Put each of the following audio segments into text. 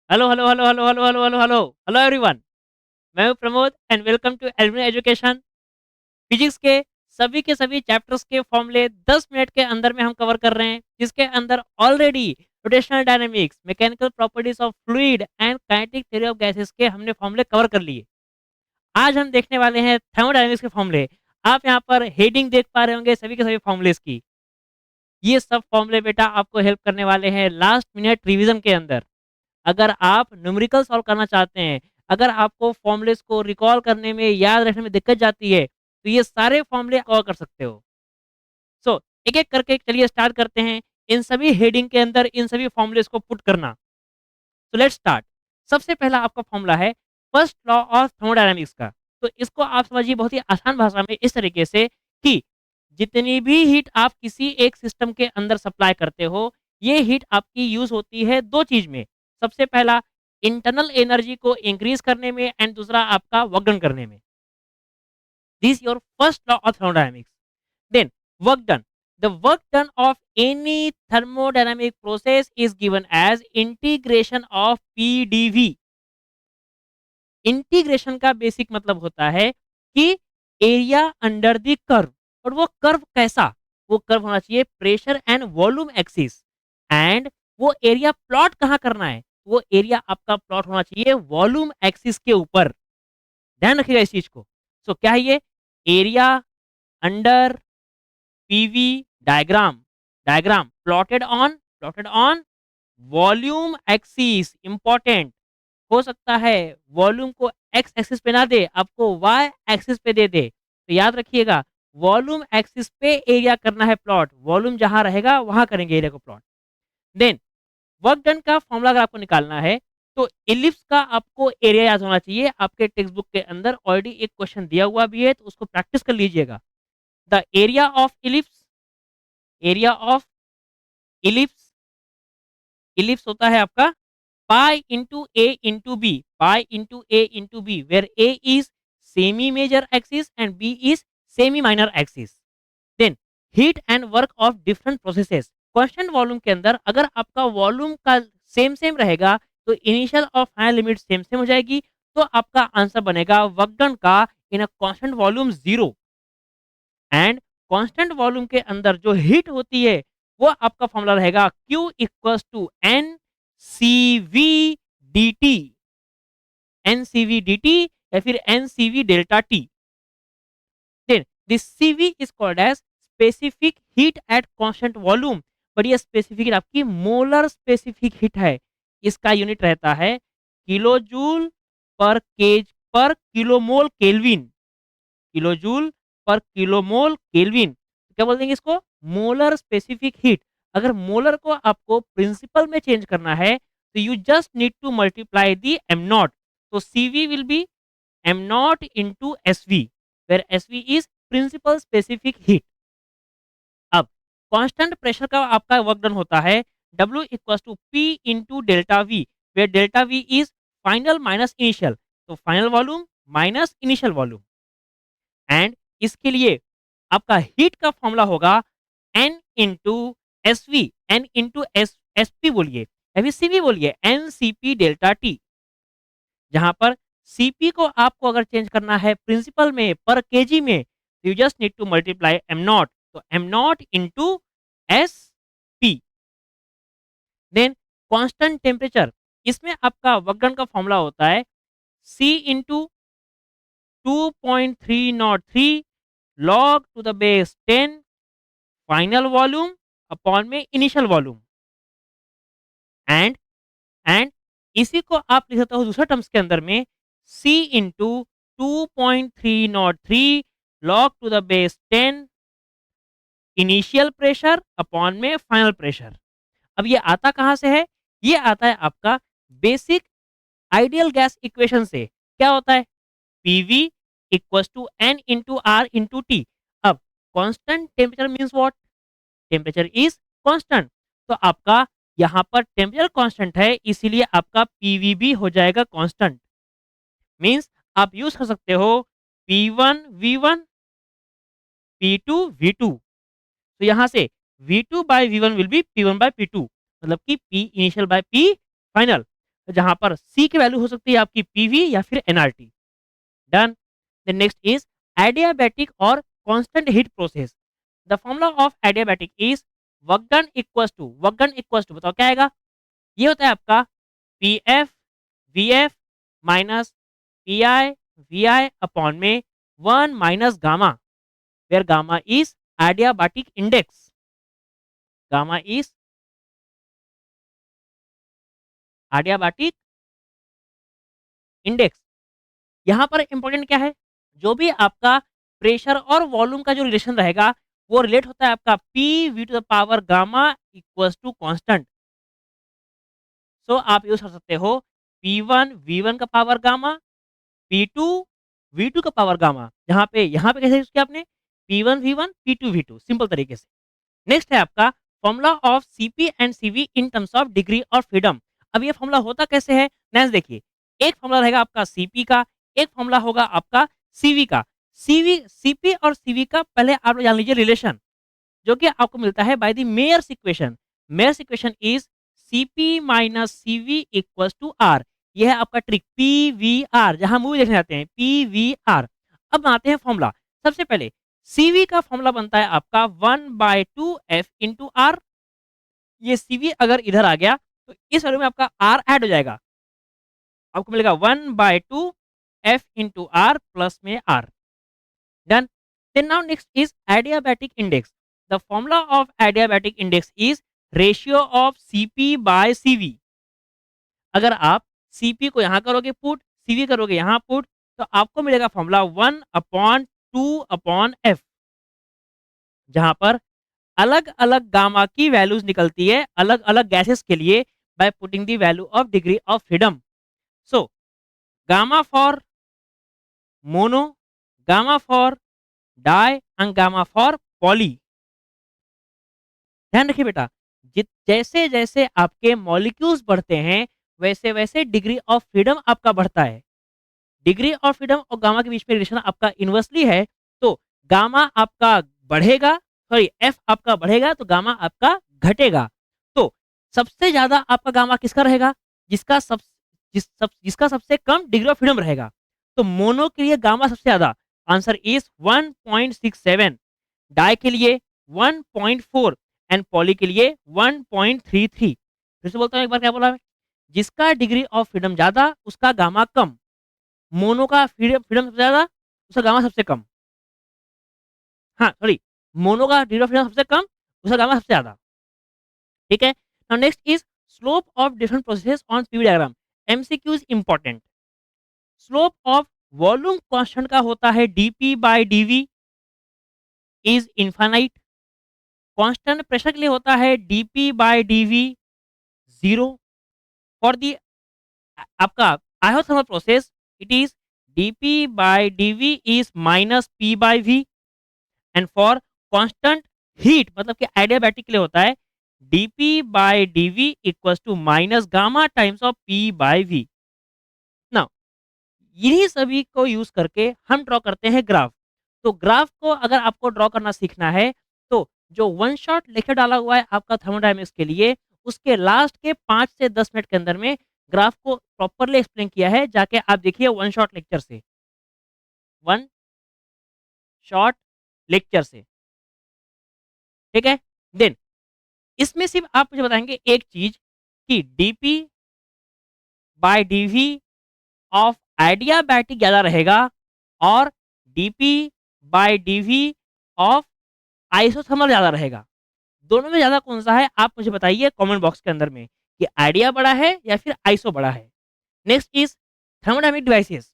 Hello hello hello hello hello hello hello hello hello everyone. मैं हूं Pramod and welcome to Elvin education. Physics के सभी chapters के फॉर्मूले 10 मिनट के अंदर में हम कवर कर रहे हैं, जिसके अंदर already rotational dynamics, mechanical properties of fluid and kinetic theory of gases के हमने फॉर्मूले कवर कर लिए। आज हम देखने वाले हैं थर्मोडायनामिक्स के फॉर्मूले। आप यहाँ पर हेडिंग देख पा रहे होंगे सभी के सभी फॉर्मूलेस की। ये सब फॉर्मूले बेटा आपको हेल्प करने वाले हैं लास्ट मिनट रिवीजन के अंदर। अगर आप न्यूमेरिकल सॉल्व करना चाहते हैं, अगर आपको फॉर्मूलेस को रिकॉल करने में, याद रखने में दिक्कत जाती है, तो ये सारे फॉर्मूले कवर कर सकते हो। सो एक एक करके चलिए स्टार्ट करते हैं। इन सभी हेडिंग के अंदर इन सभी फॉर्मूलेस को पुट करना। तो लेट्स स्टार्ट। सबसे पहला आपका फॉर्मूला है फर्स्ट लॉ ऑफ थर्मोडायनामिक्स का। तो इसको आप समझिए बहुत ही आसान भाषा में इस तरीके से कि जितनी भी हीट आप किसी एक सिस्टम के अंदर सप्लाई करते हो, ये हीट आपकी यूज होती है दो चीज में। सबसे पहला इंटरनल एनर्जी को इंक्रीज करने में एंड दूसरा आपका वर्क डन करने में। This your first law of thermodynamics. Then work done. The work done of any thermodynamic process is given as integration of PdV। Integration का बेसिक मतलब होता है कि एरिया अंडर द कर्व। और वो कर्व कैसा? वो कर्व होना चाहिए pressure and volume axis. And वो एरिया प्लॉट कहाँ करना है? वो एरिया आपका प्लॉट होना चाहिए वॉल्यूम एक्सिस के ऊपर। ध्यान रखिएगा इस चीज को। सो क्या है ये? Area under PV diagram. Diagram plotted on volume axis. Important. हो सकता है वॉल्यूम को एक्स एक्सिस पे ना दे, आपको वाई एक्सिस पे दे दे। तो याद रखिएगा वॉल्यूम एक्सिस पे एरिया करना है प्लॉट। वॉल्यूम जहां रहेगा वहां करेंगे एरिया को प्लॉट। देन वर्क डन का फॉर्मूला अगर आपको निकालना है, तो इलिप्स का आपको एरिया याद होना चाहिए। आपके टेक्स्ट बुक के अंदर ऑलरेडी एक क्वेश्चन दिया हुआ भी है, तो उसको प्रैक्टिस कर लीजिएगा। The area of ellipse, area of ellipse, ellipse होता है आपका pi into A into B, pi into A into B, where A is semi major axis and B is semi minor axis. Then heat and work of different processes. Constant volume के अंदर अगर आपका volume का same same रहेगा, तो initial और final limit same same हो जाएगी। तो आपका आंसर बनेगा वर्क डन का in a constant volume 0। And constant volume के अंदर जो हीट होती है, वो आपका फॉर्मूला रहेगा Q equals to N C V D T. N C V D T या फिर N C V delta T. Then this C V is called as specific heat at constant volume. But ये specific आपकी molar specific heat है। इसका unit रहता है kilo joule per kilomole kelvin. Kilo joule per kilomole kelvin. क्या बोल देंगे इसको? Molar specific heat. अगर मोलर को आपको प्रिंसिपल में चेंज करना है, तो you just need to multiply the M not. तो CV will be M not into S V, where S V is principal specific heat. अब कांस्टेंट प्रेशर का आपका वर्क डन होता है W equal to P into delta V, where delta V is final minus initial. तो final volume minus initial volume. And इसके लिए आपका heat का फॉर्मूला होगा N into S V, N into S S P बोलिए या फिर CV बोलिए, N C P delta T. जहां पर सीपी को आपको अगर चेंज करना है प्रिंसिपल में पर केजी में, you just need to multiply M not. तो M not into S P. Then constant temperature, इसमें आपका वर्कडन का फॉर्मूला होता है C into 2.303 log to the base 10 final volume upon में इनिशियल वॉल्यूम। एंड एंड इसी को आप लिख सकते हो दूसरे टर्म्स के अंदर में C into 2.303 log to the base 10 initial pressure upon में फाइनल प्रेशर। अब ये आता कहाँ से है? ये आता है आपका बेसिक आइडियल गैस इक्वेशन से। क्या होता है? PV equals to N into R into T. अब constant temperature means what? Temperature is constant. तो आपका यहाँ पर टेम्परेचर कांस्टेंट है, इसीलिए आपका पीवी भी हो जाएगा कांस्टेंट। मीन्स आप यूज कर सकते हो P1 V1 P2 V2। तो यहाँ से V2 by V1 will be P1 by P2, मतलब कि P initial by P final. जहाँ पर C की वैल्यू हो सकती है आपकी PV या फिर NRT। Done. The next is adiabatic और constant heat process. The formula of adiabatic is work done equals to बताओ क्या आएगा? ये होता है आपका PF VF minus PI VI अपॉन में 1 minus gamma, where gamma is adiabatic index. Gamma is adiabatic index. यहाँ पर इंपॉर्टेंट क्या है? जो भी आपका प्रेशर और वॉल्यूम का जो रिलेशन रहेगा, वो रिलेट होता है आपका P V to the power gamma equals to constant. So आप यूज कर सकते हो P1 V1 का पावर गामा, P2 V2 का पावर गामा। यहाँ पे कैसे यूज किया आपने? P1 V1 P2 V2 simple तरीके से। नेक्स्ट है आपका formula of CP and CV in terms of degree of freedom. अब ये फॉर्मूला होता कैसे है? नेक्स्ट देखिए, एक फॉर्मूला रहेगा आपका सीपी का, एक फॉर्मूला होगा आपका सीवी का। सीपी और सीवी का पहले आप लोग जान लीजिए रिलेशन, जो कि आपको मिलता है by the Mayer's equation. Mayer's equation is CP minus CV equals to R. यह है आपका ट्रिक पीवीआर, जहां मूवी देखने जाते हैं पीवीआर। अब बनाते हैं फॉर्मूला। सबसे पहले सीवी का फॉर्मूला बनता है आपका 1/2 f इंटू आर। ये सीवी अगर इधर आ गया तो इस वैल्यू में आपका आर ऐड हो जाएगा, आपको मिलेगा 1/2 f इंटू आर प्लस में R. Done. Then now next is adiabatic index. The formula of adiabatic index is ratio of CP by CV. अगर आप सीपी को यहाँ करोगे पुट, सीवी करोगे यहाँ पुट, तो आपको मिलेगा फॉर्मूला 1/2/f, जहां पर अलग अलग गामा की वैल्यूज निकलती है अलग अलग गैसेस के लिए by putting the value of degree of freedom. So gamma for mono, gamma for di and gamma for poly. ध्यान रखिए बेटा, जैसे जैसे आपके मॉलिक्यूल्स बढ़ते हैं वैसे वैसे डिग्री ऑफ फ्रीडम आपका बढ़ता है। डिग्री ऑफ फ्रीडम और गामा के बीच में रिलेशन आपका इनवर्सली है, तो गामा आपका बढ़ेगा, सॉरी एफ आपका बढ़ेगा तो गामा आपका घटेगा। तो सबसे ज्यादा आपका गामा किसका रहेगा? जिसका सबसे कम डिग्री ऑफ फ्रीडम रहेगा। तो मोनो के लिए गामा सबसे ज्यादा, आंसर इज 1.67, डाई के लिए 1.4 एंड पॉली के लिए 1.33। फिर से बोलता हूँ एक बार, क्या बोला मैं? जिसका डिग्री ऑफ फ्रीडम ज्यादा उसका गामा कम, मोनो का फ्रीडम फ्रीडम सबसे ज्यादा उसका गामा सबसे कम। हाँ सॉरी, मोनो का डिग्री ऑफ फ्रीडम सबसे कम उसका गामा सबसे ज्यादा। ठीक है। Now next is slope of different processes on PV diagram. MCQ is important. Slope of volume constant का होता है DP by DV is infinite. Constant pressure के लिए होता है DP by DV 0। For the आपका आयोथर्मल process it is dp by dv is minus p by v। And for constant heat मतलब कि एडियाबैटिक के लिए होता है dp by dv equals to minus gamma times of p by v। Now इन्हीं सभी को यूज करके हम ड्रॉ करते हैं ग्राफ। तो ग्राफ को अगर आपको ड्रॉ करना सीखना है तो जो वन शॉट लेक्चर डाला हुआ है आपका थर्मोडायनेमिक्स के लिए, उसके लास्ट के 5 से 10 मिनट के अंदर में ग्राफ को प्रॉपरली एक्सप्लेन किया है, जाके आप देखिए वन शॉट लेक्चर से, वन शॉर्ट लेक्चर से। ठीक है। देन इसमें सिर्फ आप मुझे बताएंगे एक चीज कि DP by DV of adiabatic ज्यादा रहेगा और DP by DV of isothermal ज्यादा रहेगा। दोनों में ज्यादा कौन सा है आप मुझे बताइए कमेंट बॉक्स के अंदर में, कि आइडिया बड़ा है या फिर आइसो बड़ा है। Next is thermodynamic devices.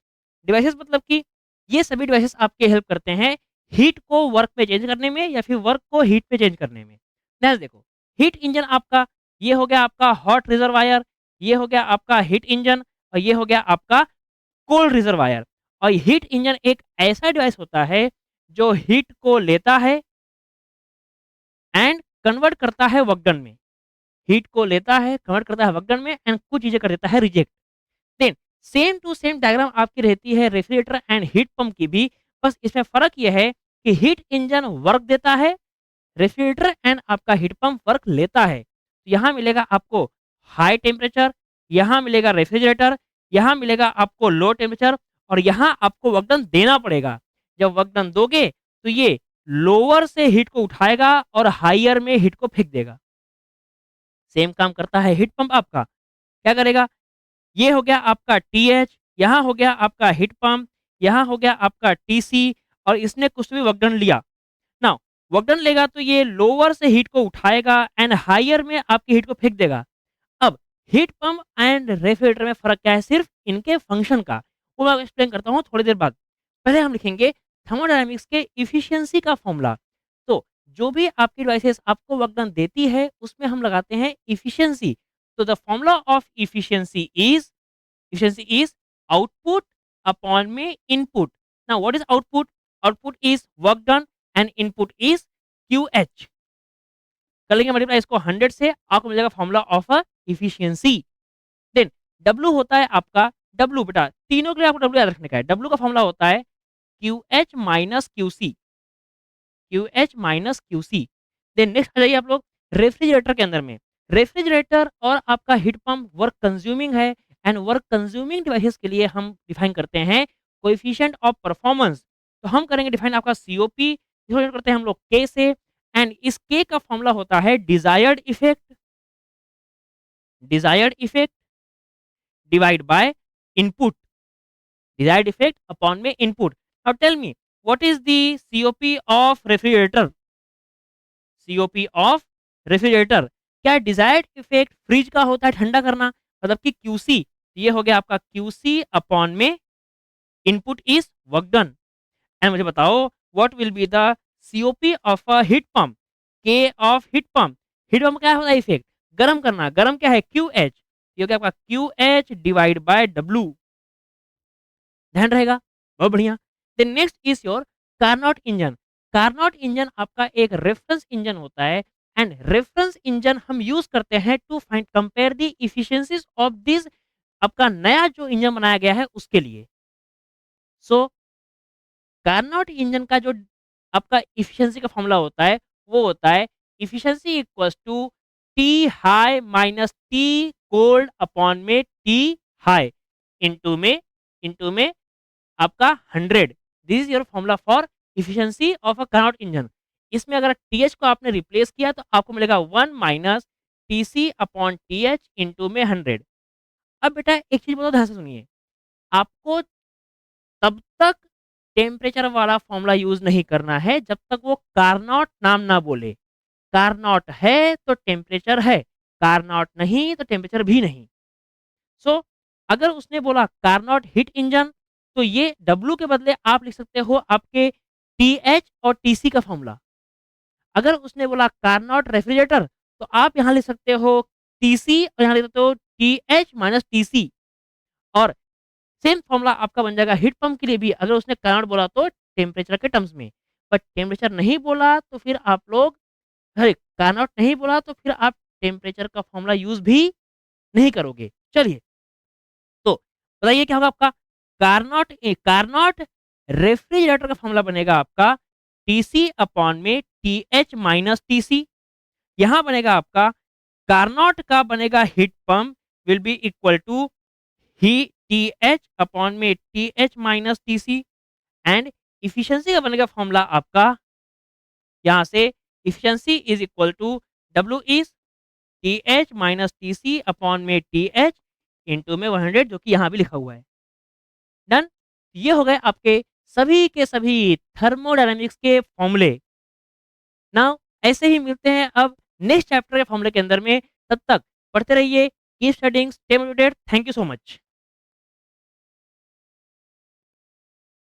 Devices मतलब कि ये सभी डिवाइसेस आपके हेल्प करते हैं हीट को वर्क में चेंज करने में या फिर वर्क को हीट में चेंज करने में। नेक्स्ट देखो, हीट इंजन आपका, ये हो गया आपका हॉट रिजर्वायर, ये हो गया आपका हीट इंजन, और ये हो गया आपका कोल्ड रिजर्वायर। और हीट इंजन एक ऐसा डिवाइस होता है जो हीट को लेता है एंड कन्वर्ट करता है वर्क डन में। हीट को लेता है, कन्वर्ट करता है वर्क डन में एंड कुछ चीजें कर देता है reject. Then same to same diagram आपकी रहती है रेफ्रिजरेटर एंड हीट पंप की भी, बस इसमें फर्क यह है कि हीट इंजन वर्क देता है, रेफ्रिजरेटर एंड आपका हीट पंप वर्क लेता है। तो यहाँ मिलेगा आपको हाई टेम्परेचर, यहाँ मिलेगा रेफ्रिजरेटर, यहाँ मिलेगा आपको लो टेम्परेचर और यहाँ आपको वर्क डन देना पड़ेगा। जब वर्क डन दोगे तो ये लोअर से हीट को उठाएगा और हायर में हीट को फेंक देगा। सेम काम करता है हीट पंप आपका। क्या करेगा? ये हो गया आपका टीएच, यहाँ हो गया आपका हीट पंप, यहाँ हो गया आपका टीसी और इसने कुछ भी वर्क डन लिया। नाउ वर्क डन लेगा तो ये लोअर से हीट को उठाएगा एंड हायर में आपकी हीट को फेंक देगा। अब हीट पंप एंड रेफ्रिजरेटर में फ़र्क क्या है? सिर्फ़ इनके फ़ंक्शन का। वो मैं आपको एक्सप्लेन करता हूँ थोड़ी देर बाद। पहले हम लिखेंगे थर्मोडायनामिक्स के एफिशिएंसी का फ़ॉर्मूला। तो जो भी आपकी डिवाइसेज़ आपको वर्क डन देती है, उसमें हम लगाते हैं एफिशिएंसी। तो the formula of efficiency is output upon में input. Now what is output? Output is work done and input is QH. कर लेंगे मल्टीप्लाई इसको 100 से, आपको मिल जाएगा formula of efficiency. Then W होता है आपका, W बेटा तीनों के लिए आपको W याद रखने का है। W का फॉर्मूला होता है QH minus QC, QH minus QC। Then next आ जाइए आप लोग रेफ्रिजरेटर के अंदर में। रेफ्रिजरेटर और आपका हीट पंप वर्क कंज्यूमिंग है एंड वर्क कंज्यूमिंग डिवाइसेस के लिए हम डिफाइन करते हैं कोएफिशिएंट ऑफ परफॉर्मेंस। तो हम करेंगे डिफाइन आपका सीओपी, इसको करते हैं हम लोग के से एंड इस के का फॉर्मूला होता है desired effect divide by input, desired effect upon में input. Now tell me what is the COP of refrigerator? COP of refrigerator क्या डिजायर्ड इफेक्ट फ्रिज का होता है ठंडा करना, मतलब कि क्यूसी। ये हो गया आपका क्यूसी अपॉन में input is work done. And मुझे बताओ what will be the COP of a heat pump? के of heat pump, heat pump क्या होता है? इफेक्ट गर्म करना, गर्म क्या है? Q H. ये हो गया आपका Q H divide by W. ध्यान रहेगा, बहुत बढ़िया। Then next is your Carnot engine. Carnot engine आपका एक रेफरेंस इंजन होता है एंड रेफरेंस इंजन हम यूज करते हैं to find compare the efficiencies of this, आपका नया जो इंजन बनाया गया है उसके लिए। सो कार्नोट इंजन का जो आपका इफिशिएंसी का फॉर्मूला होता है वो होता है efficiency equals to T high minus T cold upon में टी हाई इनटू में आपका 100। This is your formula for efficiency of a Carnot engine. इसमें अगर टीएच को आपने रिप्लेस किया तो आपको मिलेगा 1 minus TC upon TH into में 100। अब बेटा एक चीज बहुत ध्यान से सुनिए, आपको तब तक टेम्परेचर वाला फॉर्मूला यूज नहीं करना है जब तक वो कार्नोट नाम ना बोले। कार्नोट है तो टेम्परेचर है, कार्नोट नहीं तो टेम्परेचर भी नहीं। सो अगर उसने बोला कार्नोट हीट इंजन तो ये डब्ल्यू के बदले आप लिख सकते हो आपके टी एच और टी सी का फॉर्मूला। अगर उसने बोला कार्नोट रेफ्रिजरेटर तो आप यहाँ लिख सकते हो टी सी और यहाँ लिख सकते हो T H minus T C. और सेम फॉर्मूला आपका बन जाएगा हीट पंप के लिए भी। अगर उसने कार्नोट बोला तो टेम्परेचर के टर्म्स में, बट टेम्परेचर नहीं बोला तो फिर आप लोग, अरे कार्नोट नहीं बोला तो फिर आप टेम्परेचर का फॉर्मूला यूज भी नहीं करोगे। चलिए तो बताइए क्या होगा आपका? कार्नोट रेफ्रिजरेटर का फॉर्मूला बनेगा आपका टीसी अपॉन में टीएच माइनस टीसी। यहाँ बनेगा आपका कार्नोट का बनेगा heat pump will be equal to ही टीएच अपॉन में TH minus TC and efficiency का बनेगा फॉर्मूला आपका यहाँ से efficiency is equal to W is TH minus TC upon में टीएच इनटू में 100, जो कि यहाँ भी लिखा हुआ है। डन। ये हो गए आपके सभी के सभी थर्मोडायनामिक्स के फॉर्मूले। नाउ ऐसे ही मिलते हैं अब नेक्स्ट चैप्टर के फॉर्मूले के अंदर में। तब तक पढ़ते रहिए, keep studying, stay motivated. Thank you so much.